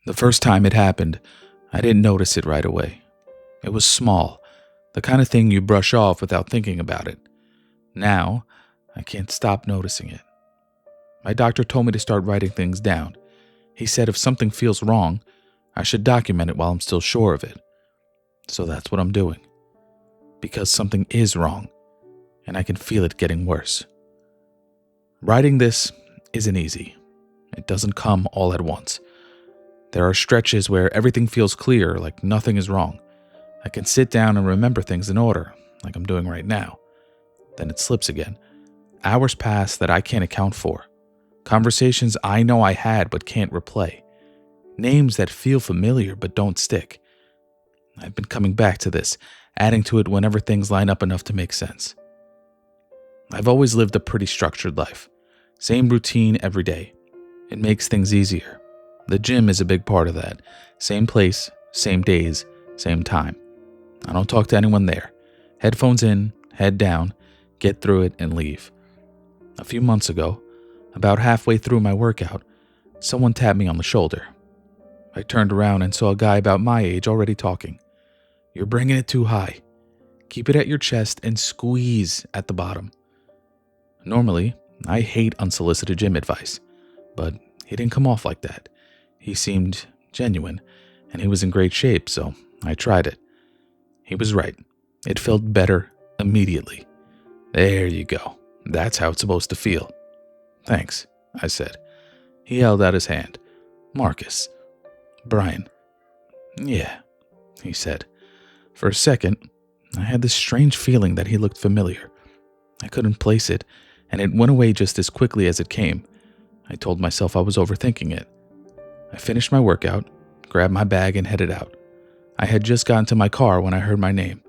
The first time it happened, I didn't notice it right away. It was small, the kind of thing you brush off without thinking about it. Now, I can't stop noticing it. My doctor told me to start writing things down. He said if something feels wrong, I should document it while I'm still sure of it. So that's what I'm doing. Because something is wrong, and I can feel it getting worse. Writing this isn't easy. It doesn't come all at once. There are stretches where everything feels clear, like nothing is wrong. I can sit down and remember things in order, like I'm doing right now. Then it slips again. Hours pass that I can't account for. Conversations I know I had but can't replay. Names that feel familiar but don't stick. I've been coming back to this, adding to it whenever things line up enough to make sense. I've always lived a pretty structured life. Same routine every day. It makes things easier. The gym is a big part of that. Same place, same days, same time. I don't talk to anyone there. Headphones in, head down, get through it and leave. A few months ago, about halfway through my workout, someone tapped me on the shoulder. I turned around and saw a guy about my age already talking. "You're bringing it too high. Keep it at your chest and squeeze at the bottom." Normally, I hate unsolicited gym advice, but he didn't come off like that. He seemed genuine, and he was in great shape, so I tried it. He was right. It felt better immediately. "There you go. That's how it's supposed to feel." "Thanks," I said. He held out his hand. "Marcus." "Brian." "Yeah," he said. For a second, I had this strange feeling that he looked familiar. I couldn't place it, and it went away just as quickly as it came. I told myself I was overthinking it. I finished my workout, grabbed my bag, and headed out. I had just gotten to my car when I heard my name.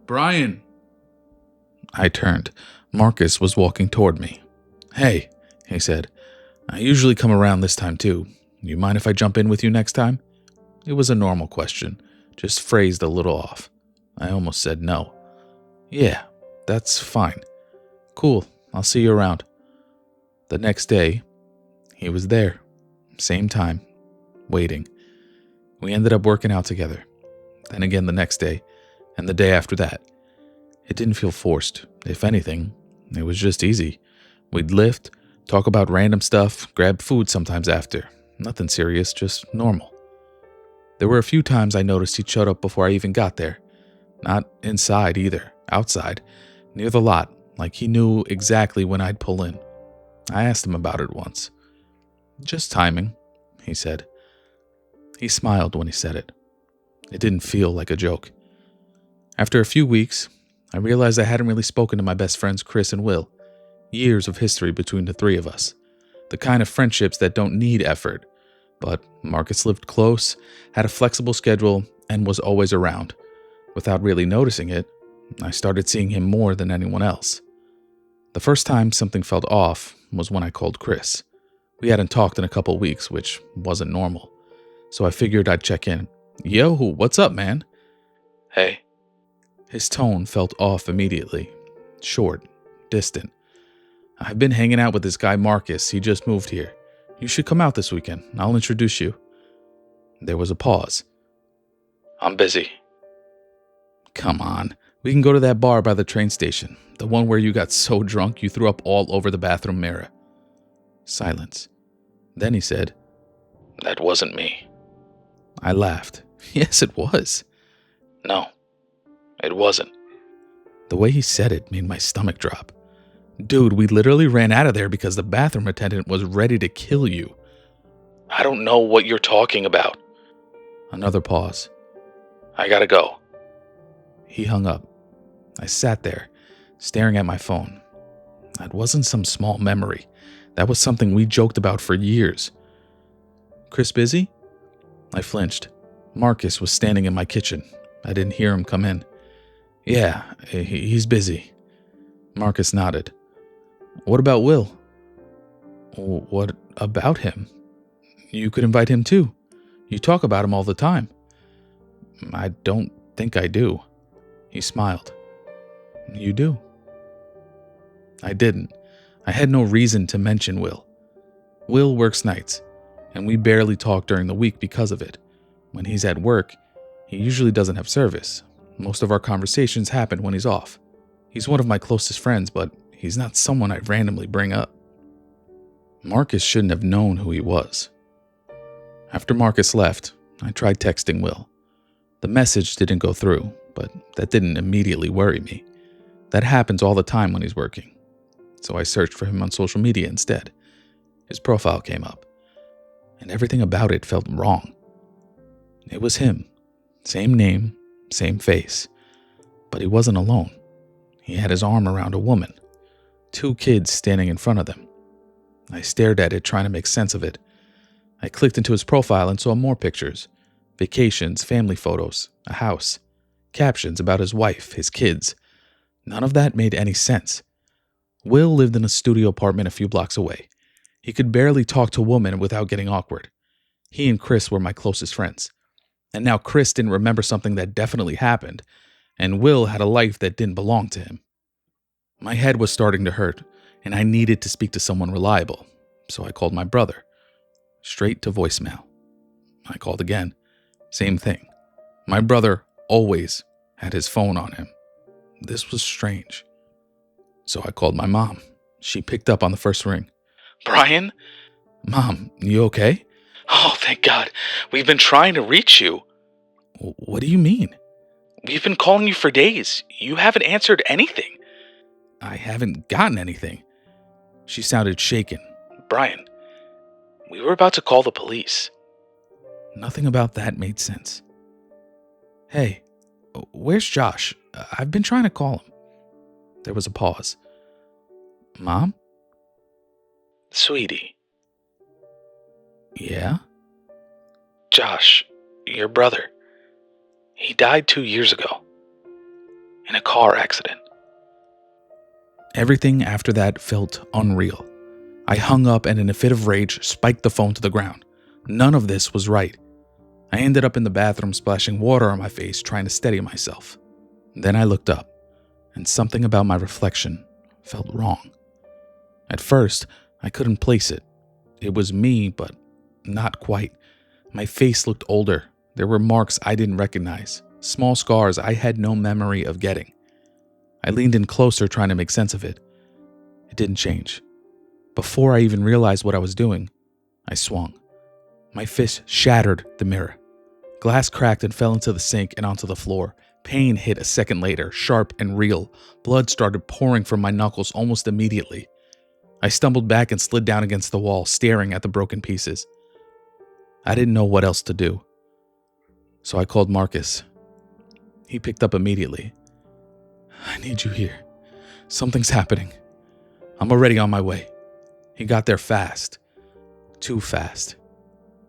"Brian!" I turned. Marcus was walking toward me. "Hey," he said. "I usually come around this time too. You mind if I jump in with you next time?" It was a normal question, just phrased a little off. I almost said no. "Yeah, that's fine." "Cool, I'll see you around." The next day, he was there. Same time, waiting. We ended up working out together. Then again the next day, and the day after that. It didn't feel forced. If anything, it was just easy. We'd lift, talk about random stuff, grab food sometimes after. Nothing serious, just normal. There were a few times I noticed he'd showed up before I even got there. Not inside either, outside, near the lot, like he knew exactly when I'd pull in. I asked him about it once. "Just timing," he said. He smiled when he said it. It didn't feel like a joke. After a few weeks, I realized I hadn't really spoken to my best friends Chris and Will. Years of history between the three of us. The kind of friendships that don't need effort. But Marcus lived close, had a flexible schedule, and was always around. Without really noticing it, I started seeing him more than anyone else. The first time something felt off was when I called Chris. We hadn't talked in a couple weeks, which wasn't normal. So I figured I'd check in. "Yo, what's up, man?" "Hey." His tone felt off immediately. Short, distant. "I've been hanging out with this guy Marcus. He just moved here. You should come out this weekend. I'll introduce you." There was a pause. "I'm busy." "Come on. We can go to that bar by the train station. The one where you got so drunk you threw up all over the bathroom mirror." Silence. Then he said, "That wasn't me." I laughed. "Yes, it was." "No, it wasn't." The way he said it made my stomach drop. "Dude, we literally ran out of there because the bathroom attendant was ready to kill you." "I don't know what you're talking about." Another pause. "I gotta go." He hung up. I sat there, staring at my phone. That wasn't some small memory. That was something we joked about for years. "Chris busy?" I flinched. Marcus was standing in my kitchen. I didn't hear him come in. "Yeah, he's busy." Marcus nodded. "What about Will?" "What about him? You could invite him too. You talk about him all the time." "I don't think I do." He smiled. "You do." I didn't. I had no reason to mention Will. Will works nights. and we barely talk during the week because of it. When he's at work, he usually doesn't have service. Most of our conversations happen when he's off. He's one of my closest friends, but he's not someone I randomly bring up. Marcus shouldn't have known who he was. After Marcus left, I tried texting Will. The message didn't go through, but that didn't immediately worry me. That happens all the time when he's working. So I searched for him on social media instead. His profile came up, and everything about it felt wrong. It was him. Same name, same face. But he wasn't alone. He had his arm around a woman. 2 kids standing in front of them. I stared at it, trying to make sense of it. I clicked into his profile and saw more pictures. Vacations, family photos, a house. Captions about his wife, his kids. None of that made any sense. Will lived in a studio apartment a few blocks away. He could barely talk to a woman without getting awkward. He and Chris were my closest friends. And now Chris didn't remember something that definitely happened, and Will had a life that didn't belong to him. My head was starting to hurt, and I needed to speak to someone reliable, so I called my brother. Straight to voicemail. I called again. Same thing. My brother always had his phone on him. This was strange. So I called my mom. She picked up on the first ring. Brian? Mom, you okay? Oh, thank God. We've been trying to reach you. What do you mean? We've been calling you for days. You haven't answered anything. I haven't gotten anything. She sounded shaken. Brian, we were about to call the police. Nothing about that made sense. Hey, where's Josh? I've been trying to call him. There was a pause. Mom? Sweetie. Yeah? Josh, your brother. He died 2 years ago. In a car accident. Everything after that felt unreal. I hung up and in a fit of rage spiked the phone to the ground. None of this was right. I ended up in the bathroom splashing water on my face trying to steady myself. Then I looked up, and something about my reflection felt wrong. At first, I couldn't place it. It was me, but not quite. My face looked older. There were marks I didn't recognize, small scars I had no memory of getting. I leaned in closer trying to make sense of it. It didn't change. Before I even realized what I was doing, I swung. My fist shattered the mirror. Glass cracked and fell into the sink and onto the floor. Pain hit a second later, sharp and real. Blood started pouring from my knuckles almost immediately. I stumbled back and slid down against the wall, staring at the broken pieces. I didn't know what else to do. So I called Marcus. He picked up immediately. I need you here. Something's happening. I'm already on my way. He got there fast. Too fast.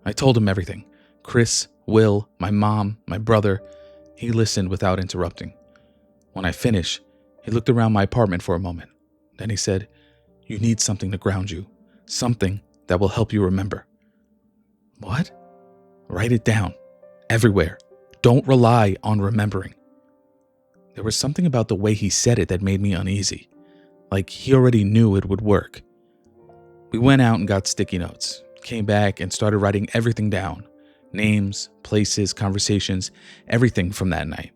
I told him everything. Chris, Will, my mom, my brother. He listened without interrupting. When I finished, he looked around my apartment for a moment. Then he said, "You need something to ground you. Something that will help you remember." What? Write it down. Everywhere. Don't rely on remembering. There was something about the way he said it that made me uneasy. Like he already knew it would work. We went out and got sticky notes. Came back and started writing everything down. Names, places, conversations, everything from that night.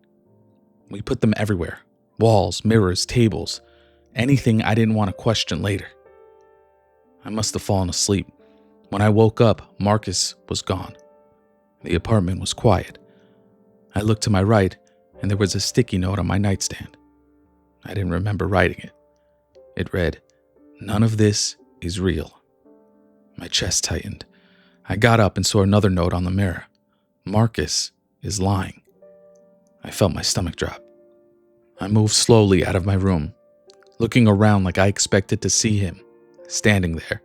We put them everywhere. Walls, mirrors, tables. Anything I didn't want to question later. I must have fallen asleep. When I woke up, Marcus was gone. The apartment was quiet. I looked to my right, and there was a sticky note on my nightstand. I didn't remember writing it. It read, "None of this is real." My chest tightened. I got up and saw another note on the mirror. Marcus is lying. I felt my stomach drop. I moved slowly out of my room, looking around like I expected to see him, standing there.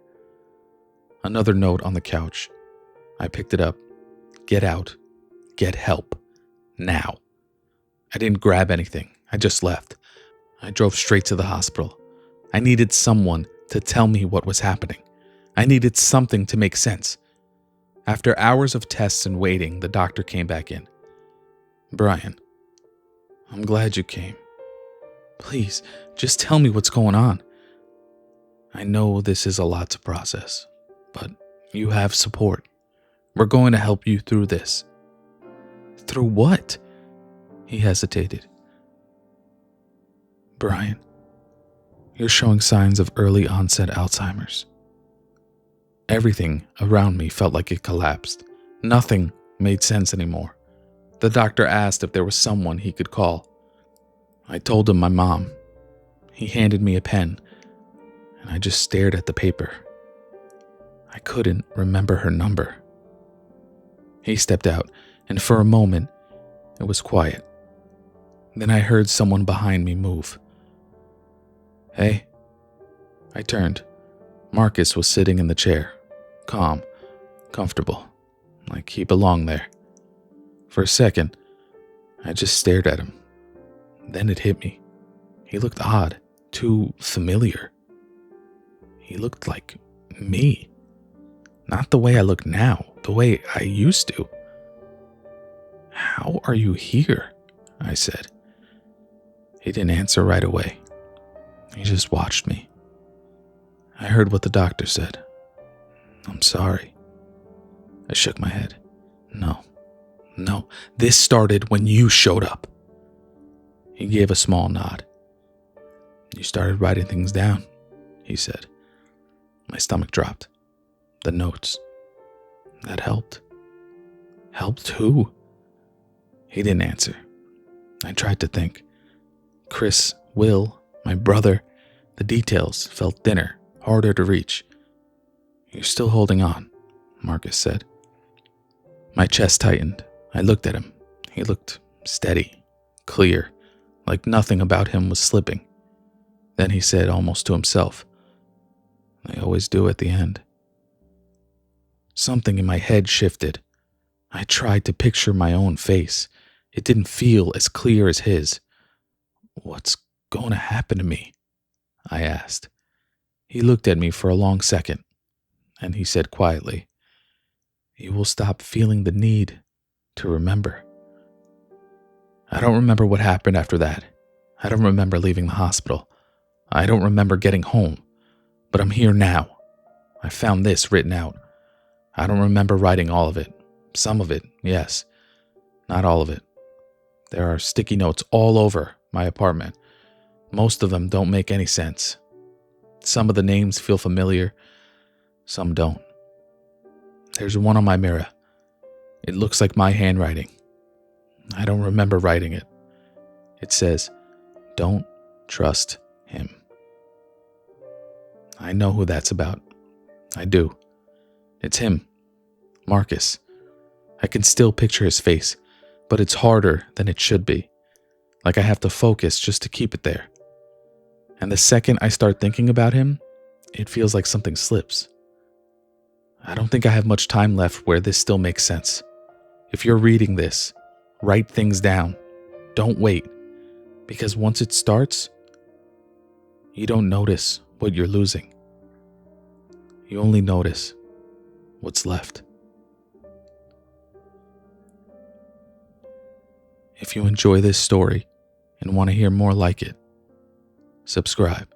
Another note on the couch. I picked it up. Get out. Get help. Now. I didn't grab anything. I just left. I drove straight to the hospital. I needed someone to tell me what was happening. I needed something to make sense. After hours of tests and waiting, the doctor came back in. "Brian, I'm glad you came. Please, just tell me what's going on. I know this is a lot to process, but you have support." We're going to help you through this." "Through what?" He hesitated. "Brian, you're showing signs of early onset Alzheimer's." Everything around me felt like it collapsed. Nothing made sense anymore. The doctor asked if there was someone he could call. I told him my mom. He handed me a pen, and I just stared at the paper. I couldn't remember her number. He stepped out, and for a moment, it was quiet. Then I heard someone behind me move. "Hey." I turned. Marcus was sitting in the chair, calm, comfortable, like he belonged there. For a second, I just stared at him. Then it hit me. He looked odd, too familiar. He looked like me. Not the way I look now, the way I used to. "How are you here?" I said. He didn't answer right away. He just watched me. I heard what the doctor said. "I'm sorry." I shook my head. No, this started when you showed up." He gave a small nod. "You started writing things down," he said. My stomach dropped. The notes. That helped. Helped who? He didn't answer. I tried to think. Chris, Will, my brother, the details felt thinner, harder to reach. "You're still holding on," Marcus said. My chest tightened. I looked at him. He looked steady, clear, like nothing about him was slipping. Then he said, almost to himself, "I always do at the end." Something in my head shifted. I tried to picture my own face. It didn't feel as clear as his. "What's going to happen to me?" I asked. He looked at me for a long second, and he said quietly, "You will stop feeling the need to remember." I don't remember what happened after that. I don't remember leaving the hospital. I don't remember getting home. But I'm here now. I found this written out. I don't remember writing all of it. Some of it, yes. Not all of it. There are sticky notes all over my apartment. Most of them don't make any sense. Some of the names feel familiar. Some don't. There's one on my mirror. It looks like my handwriting. I don't remember writing it. It says, "Don't trust him." I know who that's about. I do. It's him. Marcus. I can still picture his face, but it's harder than it should be. Like I have to focus just to keep it there. And the second I start thinking about him, it feels like something slips. I don't think I have much time left where this still makes sense. If you're reading this, write things down. Don't wait. Because once it starts, you don't notice what you're losing. You only notice what's left. If you enjoy this story and want to hear more like it, subscribe.